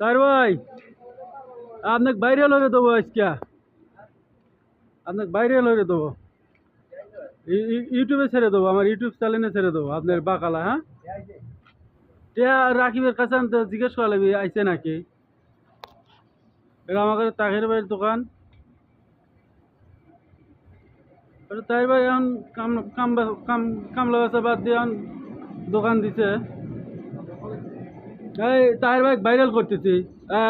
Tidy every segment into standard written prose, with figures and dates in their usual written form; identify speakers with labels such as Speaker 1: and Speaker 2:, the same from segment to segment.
Speaker 1: তার ভাই আপনাকে ভাইরাল হয়ে দেবো আজকে। আপনাকে ভাইরাল হয়ে দেবো, ইউটিউবে ছেড়ে দেবো, আমার ইউটিউব চ্যানেলে ছেড়ে দেবো আপনার বাকালা। হ্যাঁ, টিয়া রাকিবের কাছে আনতে জিজ্ঞেস করা লাগবে আইছে নাকি। এটা আমাদের তাহের ভাইয়ের দোকান। তাই ভাই এখন কাম কাম কাম কামলা বেচা বাদ দিয়ে এখন দোকান দিছে। এই তাহের ভাই ভাইরাল করতেছি।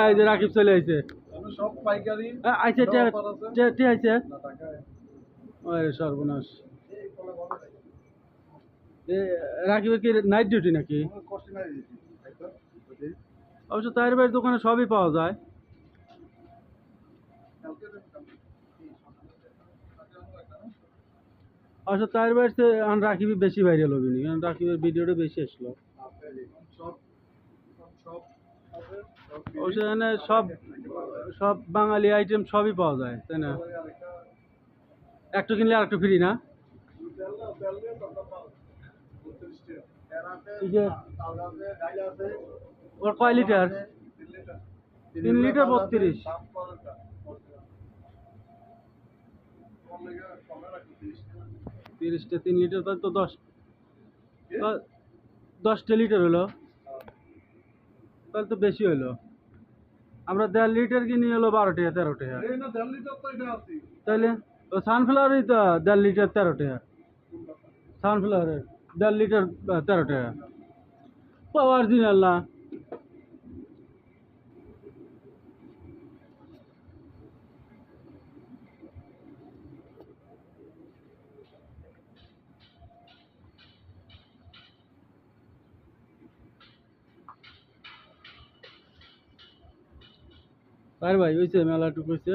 Speaker 1: এই যে রাকিব চলে আইছে।
Speaker 2: সব পাইকারি
Speaker 1: আইছে টি আইছে। ওরে সর্বনাশ। রাকিবের কি নাইট ডিউটি নাকি? অবশ্য তাহের ভাইয়ের দোকানে সবই পাওয়া যায়। অবশ্য তাহের ভাইয়ের চেয়ে এখন রাকিবই বেশি ভাইরাল হবে নি, কারণ রাকিবের ভিডিওটা বেশি আসলো। অবশ্য এখানে সব সব বাঙালি আইটেম সবই পাওয়া যায়, তাই না? একটু কিনলে আর একটু ফ্রি না? ওর কয় লিটার? 3 লিটার 32। 30টা 3 লিটার, তাহলে তো 10টা লিটার হলো, তাহলে তো বেশি হলো। আমরা 1.5 লিটার কিনি হলো 12 টাকা 13 টাকা। তাহলে ও সানফ্লাওয়ারই তো 1.5 লিটার 13 টাকা। সানফ্লাওয়ারের 1.5 লিটার 13 টাকা। অরিজিনাল না? আর ভাই হয়েছে মেলাটুকু হয়েছে।